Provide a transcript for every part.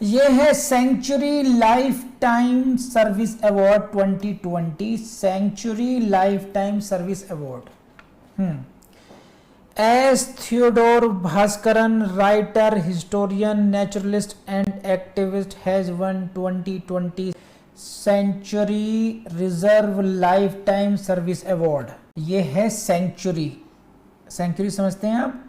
ये है century lifetime service award 2020, century lifetime service award. S Theodore Bhaskaran, writer, historian, naturalist and activist, has won 2020 century reserve lifetime service award. ये है century, century समझते हैं आप?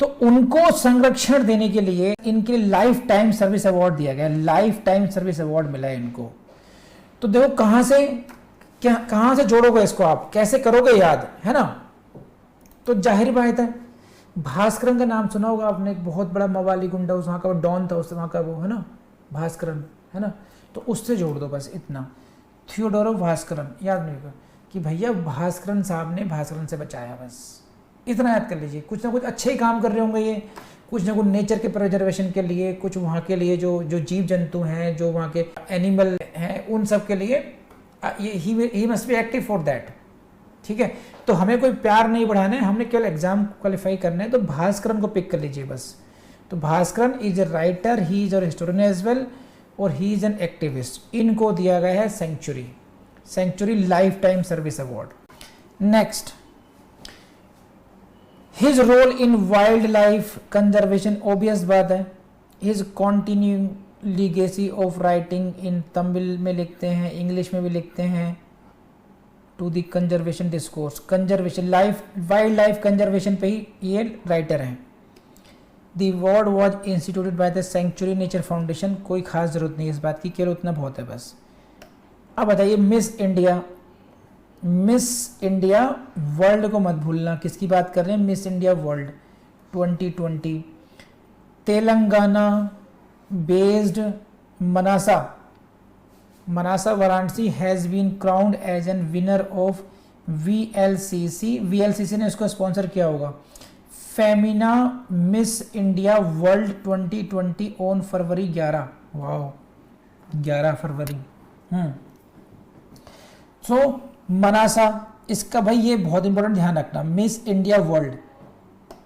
तो उनको संरक्षण देने के लिए इनके लाइफ टाइम सर्विस अवार्ड दिया गया, लाइफ टाइम सर्विस अवार्ड मिला है इनको। तो देखो कहां से जोड़ोगे इसको, आप कैसे करोगे याद, है ना? तो जाहिर बात है, भास्करन का नाम सुना होगा आपने, एक बहुत बड़ा मवाली गुंडा, उस वहां का डॉन था, उस वहां का वो, है ना, भास्करन, है ना? तो उससे जोड़ दो बस इतना, थियोडोर भास्करन याद नहीं होगा कि भैया भास्करन साहब ने भास्करन से बचाया, बस इतना याद कर लीजिए। कुछ ना कुछ अच्छे ही काम कर रहे होंगे ये, कुछ ना कुछ नेचर के प्रिजर्वेशन के लिए, कुछ वहाँ के लिए जो जीव जंतु हैं, जो वहाँ के एनिमल हैं, उन सब के लिए he must be active for that. ठीक है, तो हमें कोई प्यार नहीं बढ़ाना है, हमने केवल एग्जाम क्वालिफाई करना है, तो भास्करन को पिक कर लीजिए बस। तो Bhaskaran is a writer, he is और हिस्टोरियन एज वेल, और ही इज एन एक्टिविस्ट। इनको दिया गया है century lifetime service award. Next, his role in wildlife conservation, obvious बात है। His continue legacy of writing in Tamil में लिखते हैं, इंग्लिश में भी लिखते हैं, to the conservation discourse, conservation life, wildlife conservation पे ही ये राइटर हैं। The award was instituted by the century nature foundation. कोई खास जरूरत नहीं इस बात की, केवल उतना बहुत है बस। अब बताइए मिस इंडिया वर्ल्ड को मत भूलना, किसकी बात कर रहे हैं? Miss India World 2020, Telangana based Manasa Varanasi has been crowned as an winner of VLCC ने इसको स्पॉन्सर किया होगा, Femina Miss India World 2020 on February 11। Wow, 11 फरवरी। सो मनासा, इसका भाई ये बहुत इंपॉर्टेंट ध्यान रखना, Miss India World.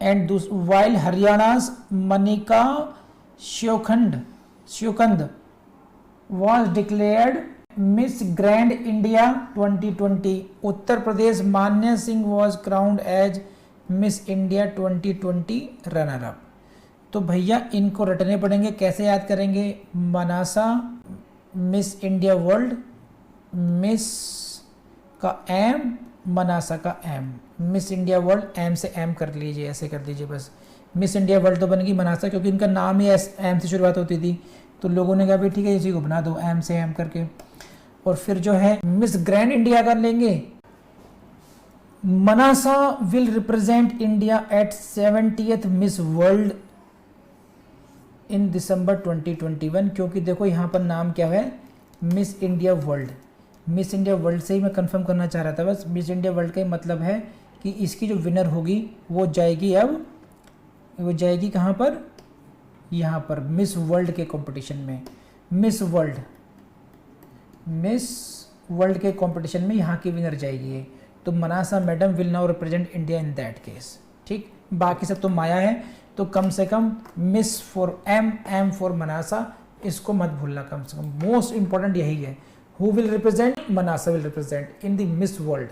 And while Haryana's Manika Sheokand was declared Miss Grand India 2020. Uttar Pradesh Manya Singh was crowned as Miss India 2020 runner up। तो भैया इनको रटने पड़ेंगे, कैसे याद करेंगे? Manasa miss India world, miss का एम, मनासा का M, miss India world M से एम कर लीजिए, ऐसे कर लीजिए बस। मिस इंडिया वर्ल्ड तो बन गई मनासा, क्योंकि इनका नाम ही एम से शुरुआत होती थी, तो लोगों ने कहा भाई ठीक है इसी को बना दो एम से एम करके। और फिर जो है मिस ग्रैंड इंडिया कर लेंगे। Manasa will represent India at 70th Miss World in December 2021, क्योंकि देखो यहाँ पर नाम क्या है, Miss India world. Miss India World से ही मैं कंफर्म करना चाह रहा था बस। मिस इंडिया वर्ल्ड का मतलब है कि इसकी जो विनर होगी वो जाएगी, अब वो जाएगी कहाँ पर? यहाँ पर मिस वर्ल्ड के कंपटीशन में, मिस वर्ल्ड के कंपटीशन में यहाँ की विनर जाएगी ये। तो Manasa madam will now represent India in that case. ठीक, बाकी सब तो माया है, तो कम से कम miss for M for Manasa, इसको मत भूलना कम से कम, मोस्ट इंपॉर्टेंट यही है। Who will represent? Manasa will represent in the miss world.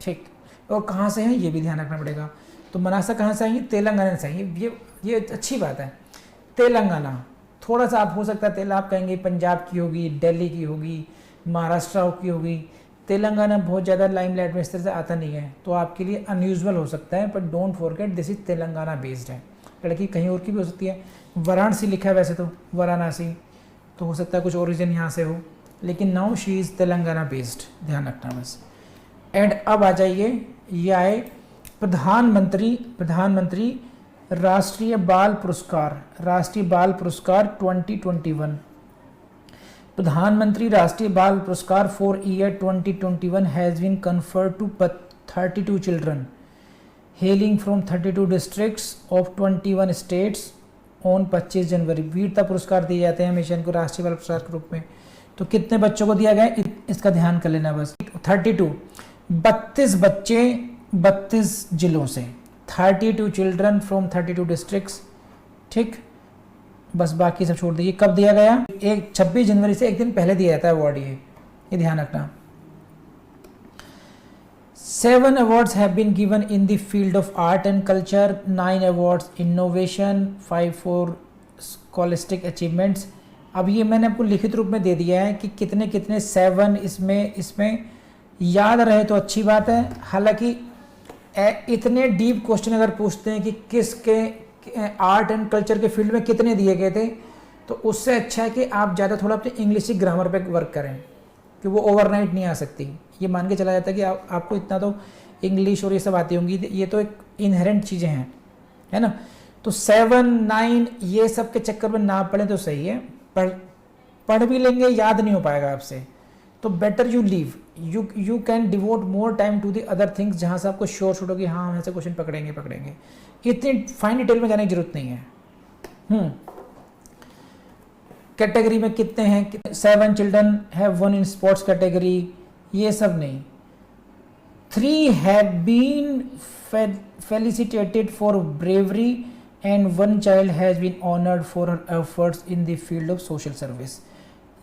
ठीक, और कहाँ से हैं ये भी ध्यान रखना पड़ेगा। तो मनासा कहाँ से आएंगी? तेलंगाना से आएंगी। ये अच्छी बात है। तेलंगाना, थोड़ा सा आप हो सकता है आप कहेंगे पंजाब की होगी, दिल्ली की होगी, महाराष्ट्र की होगी। तेलंगाना बहुत ज़्यादा लाइमलाइट में इस तरह से आता नहीं है, तो आपके लिए अनयूजुअल हो सकता है, but don't forget this is Telangana based है। लड़की कहीं और की भी हो सकती है, वाराणसी लिखा है वैसे तो, वाराणसी, तो हो सकता है कुछ ओरिजिन यहाँ से हो, लेकिन now she is Telangana based, ध्यान रखना बस। एंड अब आ जाइए, ये आए प्रधानमंत्री राष्ट्रीय बाल पुरस्कार 2021। प्रधानमंत्री राष्ट्रीय बाल पुरस्कार for year 2021 has been conferred to 32 children hailing from 32 districts of 21 states on 25 January. वीरता पुरस्कार दिए जाते हैं हमेशा इनको राष्ट्रीय बाल पुरस्कार के रूप में। तो कितने बच्चों को दिया गया, इसका ध्यान कर लेना बस। 32, 32 बच्चे 32 जिलों से, 32 चिल्ड्रन फ्रॉम 32 डिस्ट्रिक्ट्स। ठीक, बस बाकी सब छोड़ दीजिए। कब दिया गया? 26 जनवरी से एक दिन पहले दिया जाता है अवार्ड, ये ध्यान रखना। 7 awards have been given in the field of art and culture, 9 awards innovation, 5 for scholastic achievements। अब ये मैंने आपको लिखित रूप में दे दिया है कि कितने कितने 7 इसमें याद रहे तो अच्छी बात है। हालांकि इतने डीप क्वेश्चन अगर पूछते हैं कि किसके आर्ट एंड कल्चर के फील्ड में कितने दिए गए थे, तो उससे अच्छा है कि आप ज़्यादा थोड़ा अपने इंग्लिश की ग्रामर पे वर्क करें, कि वो ओवरनाइट नहीं आ सकती। ये मान के चला जाता है कि आपको इतना तो इंग्लिश और ये सब आती होंगी, ये तो एक इनहेरेंट चीज़ें हैं, है ना। तो 7, 9 ये सब के चक्कर में ना पढ़ें तो सही है। पढ़ भी लेंगे, याद नहीं हो पाएगा आपसे, तो better you leave, you can devote more time to the other things, जहाँ से आपको श्योर शूट होगी हाँ हम ऐसे क्वेश्चन पकड़ेंगे। इतनी फाइन डिटेल में जाने की जरूरत नहीं है। कैटेगरी में कितने हैं? 7 children have one in sports category, ये सब नहीं। 3 have been felicitated for bravery and 1 child has been honoured for her efforts in the field of social service.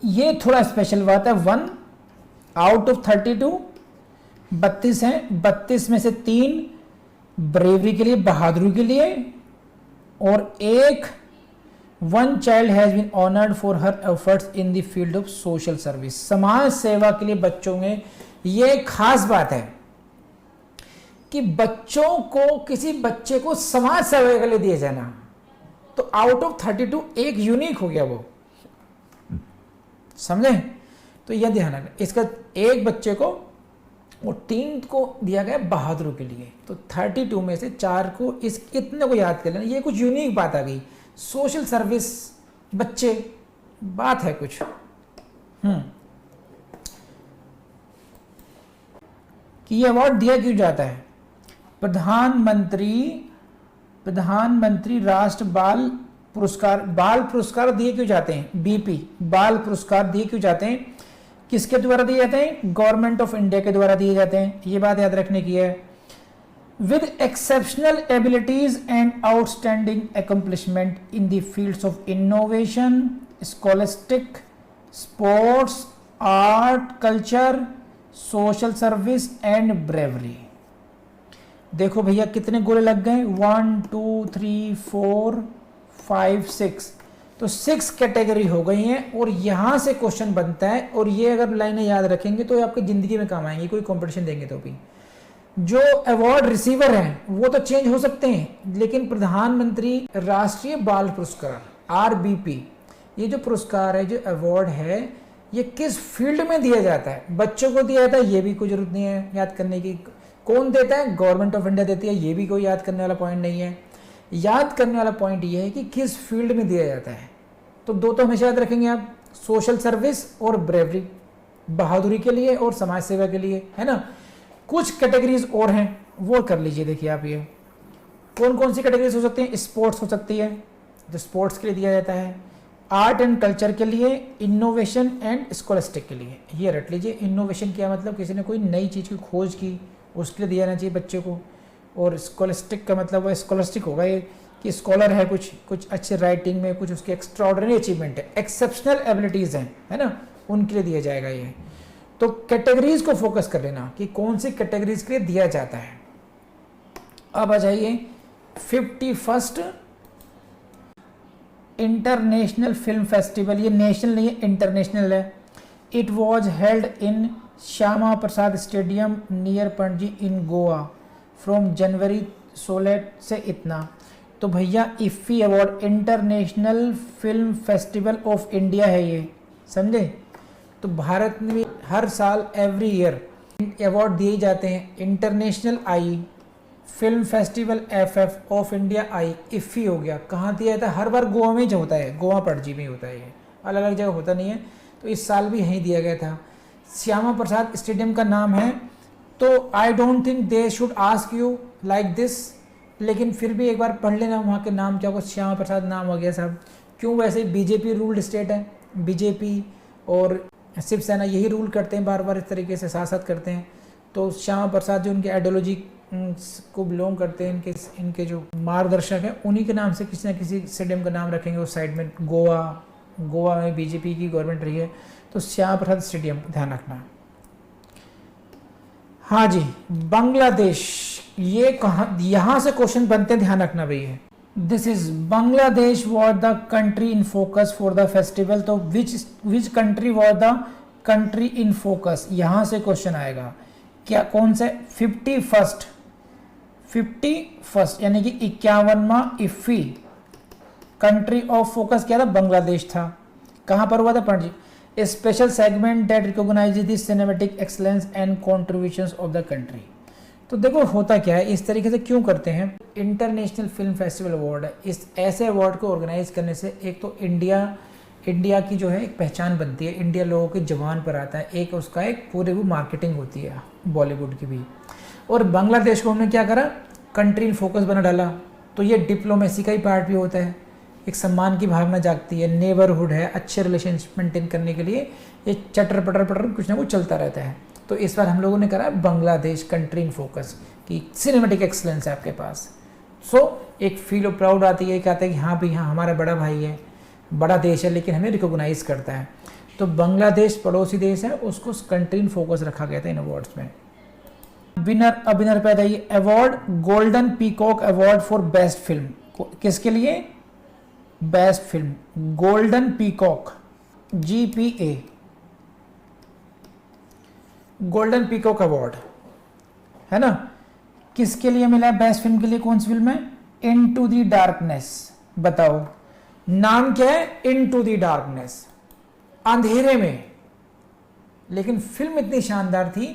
ये थोड़ा स्पेशल बात है। 1 आउट ऑफ 32, 32 हैं, 32 में से 3 ब्रेवरी के लिए, बहादुरी के लिए, और 1 child has been honoured for her efforts in the field of social service. समाज सेवा के लिए बच्चों में ये खास बात है कि बच्चों को, किसी बच्चे को समाज सेवा के लिए दिया जाना, तो आउट ऑफ 32 एक यूनिक हो गया, वो समझे। तो यह ध्यान रखना, इसका एक बच्चे को और 3 को दिया गया बहादुर के लिए, तो 32 में से 4 को, इस इतने को याद कर लेना। ये कुछ यूनिक बात आ गई, सोशल सर्विस बच्चे, बात है कुछ। कि ये अवार्ड दिया क्यों जाता है? प्रधानमंत्री राष्ट्र बाल पुरस्कार दिए क्यों जाते हैं? बीपी बाल पुरस्कार दिए क्यों जाते हैं? किसके द्वारा दिए जाते हैं? गवर्नमेंट ऑफ इंडिया के द्वारा दिए जाते हैं, ये बात याद रखने की है। With exceptional abilities and outstanding accomplishment in the fields of innovation, scholastic, sports, art, culture, social service and bravery. देखो भैया कितने गोले लग गए, 1 2 3 4 5 6, तो 6 कैटेगरी हो गई हैं, और यहां से क्वेश्चन बनता है। और ये अगर लाइनें याद रखेंगे तो आपकी जिंदगी में काम आएंगी, कोई कंपटीशन देंगे तो भी। जो अवार्ड रिसीवर हैं वो तो चेंज हो सकते हैं, लेकिन प्रधानमंत्री राष्ट्रीय बाल पुरस्कार RBP, ये जो पुरस्कार है, जो अवार्ड है, ये किस फील्ड में दिया जाता है? बच्चों को दिया जाता है, ये भी कोई जरूरत नहीं है याद करने की। कौन देता है? गवर्नमेंट ऑफ इंडिया देती है, ये भी कोई याद करने वाला पॉइंट नहीं है। याद करने वाला पॉइंट ये है कि किस फील्ड में दिया जाता है। तो 2 तो हमेशा याद रखेंगे आप, सोशल सर्विस और ब्रेवरी, बहादुरी के लिए और समाज सेवा के लिए, है ना। कुछ कैटेगरीज और हैं, वो कर लीजिए। देखिए आप, ये कौन कौन सी कैटेगरीज हो सकती हैं? स्पोर्ट्स हो सकती है, जो स्पोर्ट्स के लिए दिया जाता है, आर्ट एंड कल्चर के लिए, इनोवेशन एंड स्कॉलस्टिक के लिए। ये रट लीजिए। इनोवेशन क्या मतलब? किसी ने कोई नई चीज़ की खोज की, उसके लिए दिया जाना चाहिए बच्चे को। और स्कॉलस्टिक का मतलब वो स्कॉलस्टिक होगा ये कि स्कॉलर है, कुछ अच्छे राइटिंग में, कुछ उसके एक्स्ट्राऑर्डिनरी अचीवमेंट है, एक्सेप्शनल एबिलिटीज़ हैं, है ना, उनके लिए दिया जाएगा ये। तो कैटेगरीज को फोकस कर लेना कि कौन सी कैटेगरीज के लिए दिया जाता है। अब आ जाइए 51st इंटरनेशनल फिल्म फेस्टिवल। ये नेशनल नहीं है, इंटरनेशनल है। It was held in Shyama Prasad stadium near Panaji in Goa from January 16 से इतना। तो भैया IFFI award international film festival of India है ये, समझे। तो भारत में भी हर साल एवरी ईयर अवार्ड दिए जाते हैं। International I, film festival FF of India I, IFFI हो गया। कहाँ दिया जाता है? हर बार गोवा में ही होता है, गोवा पणजी में होता है, ये अलग अलग जगह होता नहीं है। तो इस साल भी यहीं दिया गया था। श्यामा प्रसाद स्टेडियम का नाम है, तो I don't think they should ask you like this, लेकिन फिर भी एक बार पढ़ लेना वहाँ के नाम क्या, कुछ श्यामा प्रसाद नाम हो गया साहब। क्यों? वैसे बीजेपी रूल्ड स्टेट है, बीजेपी और शिवसेना यही रूल करते हैं, बार बार इस तरीके से साथ साथ करते हैं। तो श्यामा प्रसाद जो उनकी आइडियोलॉजी को बिलोंग करते हैं, इनके जो मार्गदर्शक हैं उन्हीं के नाम से किसी न किसी स्टेडियम का नाम रखेंगे उस साइड में। गोवा में बीजेपी की गवर्नमेंट रही है तो श्याम प्रसाद स्टेडियम, ध्यान रखना। हाँ जी, बांग्लादेश, ये कहाँ, यहाँ से क्वेश्चन बनते हैं, ध्यान रखना भैया। This is Bangladesh was the country in focus for the festival. तो which country was the country in focus, यहाँ से क्वेश्चन आएगा। क्या, कौन से? 51st यानी कि 51वां इफ्फी कंट्री ऑफ फोकस क्या था? बांग्लादेश था। कहाँ पर हुआ था पंडित जी? A special segment that recognizes the cinematic excellence and contributions of the country। तो देखो होता क्या है, इस तरीके से क्यों करते हैं, इंटरनेशनल फिल्म फेस्टिवल अवार्ड है, इस ऐसे अवार्ड को ऑर्गेनाइज करने से एक तो इंडिया की जो है एक पहचान बनती है, इंडिया लोगों के जवान पर आता है, एक उसका एक पूरी वो मार्केटिंग होती है बॉलीवुड की भी। और बांग्लादेश को हमने क्या करा, कंट्री इन फोकस बना डाला। तो ये डिप्लोमेसी का ही पार्ट भी होता है, एक सम्मान की भावना जागती है, नेबरहुड है, अच्छे रिलेशनशिप मेंटेन करने के लिए ये चटर पटर कुछ ना कुछ चलता रहता है। तो इस बार हम लोगों ने करा बांग्लादेश कंट्री इन फोकस की सिनेमेटिक एक्सलेंस है आपके पास। एक फील ऑफ प्राउड आती है, कहते हैं कि हाँ भाई हाँ हमारा बड़ा भाई है, बड़ा देश है, लेकिन हमें रिकॉग्नाइज करता है। तो बांग्लादेश पड़ोसी देश है, उसको कंट्री इन फोकस रखा गया था इन अवार्ड्स में। विनर पैदा ये award, golden peacock award for best film, किसके लिए? Best film, golden peacock, GPA, golden peacock award है ना। किसके लिए मिला है बेस्ट फिल्म के लिए? कौन सी फिल्म है? Into the darkness. बताओ नाम क्या है? इनटू द डार्कनेस, अंधेरे में। लेकिन फिल्म इतनी शानदार थी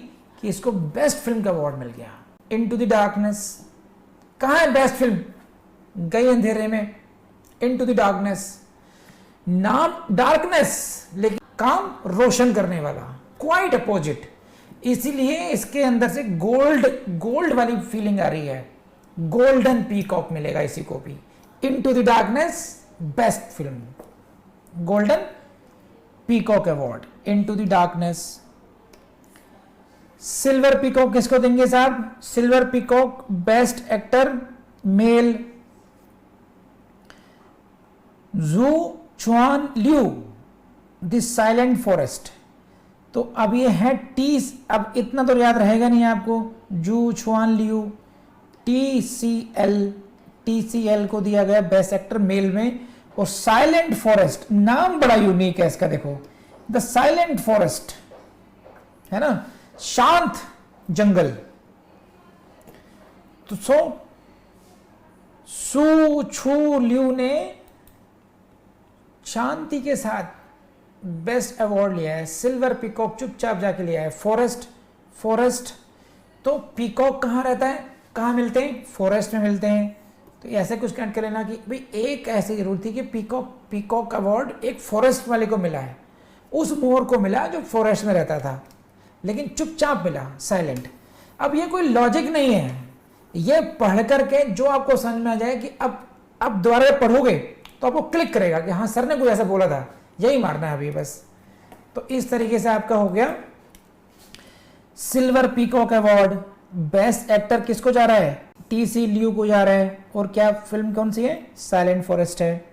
कि इसको बेस्ट फिल्म का अवार्ड मिल गया। इनटू द डार्कनेस, कहाँ है बेस्ट फिल्म? गई अंधेरे में, इनटू द डार्कनेस। नाम डार्कनेस लेकिन काम रोशन करने वाला, क्वाइट अपोजिट, इसीलिए इसके अंदर से गोल्ड वाली फीलिंग आ रही है। गोल्डन पीकॉक मिलेगा इसी को भी। Into the darkness best film, golden peacock award, into the darkness. Silver peacock किसको देंगे साहब? Silver peacock best actor male, जू चुआन लियू, द साइलेंट फॉरेस्ट। तो अब ये है टीस, अब इतना तो याद रहेगा नहीं आपको, जू चुआन लियू, TCL को दिया गया बेस्ट एक्टर मेल में। और साइलेंट फॉरेस्ट, नाम बड़ा यूनिक है इसका, देखो द साइलेंट फॉरेस्ट है ना, शांत जंगल। तो सू छू लियू ने शांति के साथ बेस्ट अवार्ड लिया है। सिल्वर पीकॉक चुपचाप जाके लिया है। फॉरेस्ट तो पीकॉक कहाँ रहता है, कहाँ मिलते हैं? फॉरेस्ट में मिलते हैं। तो ऐसे कुछ कनेक्ट कर लेना कि भाई एक ऐसी जरूरत थी कि पीकॉक अवार्ड एक फॉरेस्ट वाले को मिला है, उस मोर को मिला जो फॉरेस्ट में रहता था, लेकिन चुपचाप मिला, साइलेंट। अब ये कोई लॉजिक नहीं है, ये पढ़ करके जो आपको समझ में आ जाए कि अब दोबारा पढ़ोगे तो आपको क्लिक करेगा कि हाँ सर ने कुछ ऐसा बोला था, यही मारना है अभी बस। तो इस तरीके से आपका हो गया silver peacock award. Best actor किसको जा रहा है? TC लियू को जा रहा है। और क्या फिल्म कौन सी है? साइलेंट फॉरेस्ट है।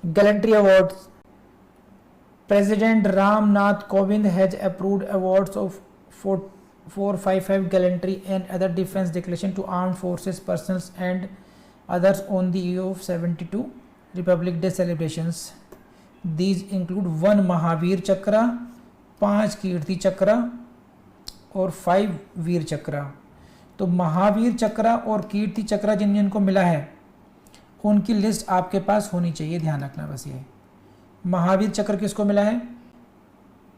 Gallantry award, president Ram Nath Kovind has approved awards of 455 gallantry and other defence declaration to armed forces personnels and others on the eve of 72 Republic Day celebrations. These include 1 Mahavir चक्र, 5 कीर्ति चक्र और 5 वीर चक्र। तो महावीर चक्र और कीर्ति चक्र जिन जिनको मिला है उनकी लिस्ट आपके पास होनी चाहिए, ध्यान रखना बस ये। महावीर चक्र किसको मिला है?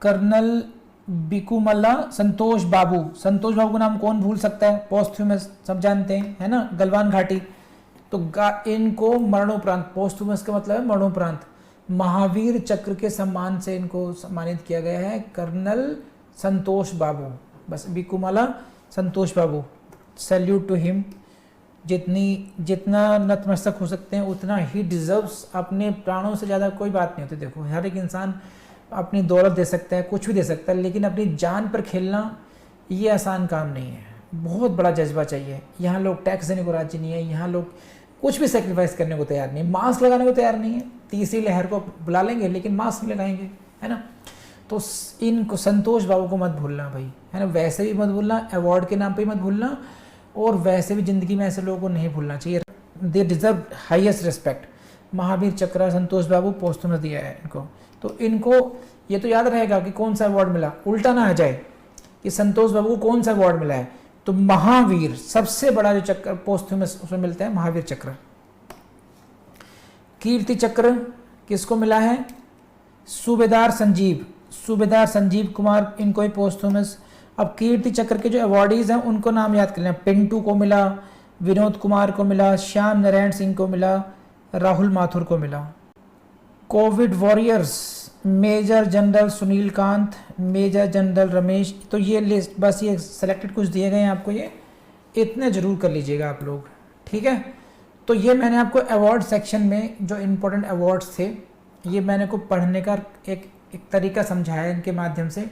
कर्नल बिकुमल्ला संतोष बाबू। संतोष बाबू का नाम कौन भूल सकता है? पोस्थ्यूमस सब जानते हैं, है ना, गलवान घाटी। तो इनको मरणोपरांत, पोस्थ्यूमस का मतलब है मरणोपरांत, महावीर चक्र के सम्मान से इनको सम्मानित किया गया है। कर्नल संतोष बाबू, बस बिकुमल्ला संतोष बाबू, सैल्यूट टू हिम। जितना नतमस्तक हो सकते हैं उतना ही डिजर्व्स। अपने प्राणों से ज़्यादा कोई बात नहीं होती। देखो हर एक इंसान अपनी दौलत दे सकता है, कुछ भी दे सकता है, लेकिन अपनी जान पर खेलना ये आसान काम नहीं है। बहुत बड़ा जज्बा चाहिए। यहाँ लोग टैक्स देने को राजी नहीं है, यहाँ लोग कुछ भी सेक्रीफाइस करने को तैयार नहीं, मास्क लगाने को तैयार नहीं है। तीसरी लहर को बुला लेंगे लेकिन मास्क नहीं लगाएंगे, है ना। तो इनको संतोष बाबू को मत भूलना भाई, है ना। वैसे भी मत भूलना, अवार्ड के नाम पे मत भूलना, और वैसे भी ज़िंदगी में ऐसे लोगों को नहीं भूलना चाहिए। They deserve highest respect. Mahavir चक्र संतोष बाबू पोस्टमस दिया है इनको, तो इनको ये तो याद रहेगा कि कौन सा अवार्ड मिला, उल्टा ना आ जाए कि संतोष बाबू को कौन सा अवार्ड मिला है। तो महावीर सबसे बड़ा जो चक्र पोस्टमस उसमें मिलता है, महावीर चक्र। कीर्ति चक्र किसको मिला है, सूबेदार संजीव कुमार, इनको ही पोस्टमस। अब कीर्ति चक्र के जो अवार्डीज हैं उनको नाम याद कर लेना। पिंटू को मिला, विनोद कुमार को मिला, श्याम नारायण सिंह को मिला, राहुल माथुर को मिला। COVID warriors major general Sunil Kant, major general Ramesh. तो ये लिस्ट बस ये सेलेक्टेड कुछ दिए गए हैं आपको, ये इतने जरूर कर लीजिएगा आप लोग, ठीक है। तो ये मैंने आपको अवार्ड सेक्शन में जो इम्पोर्टेंट अवार्ड्स थे ये मैंने को पढ़ने का एक तरीका समझाया इनके माध्यम से,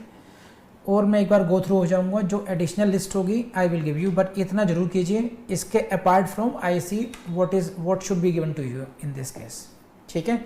और मैं एक बार गो थ्रू हो जाऊंगा। जो एडिशनल लिस्ट होगी I will give you, but इतना जरूर कीजिए, इसके apart from I see what should be given to you in this case, ठीक है।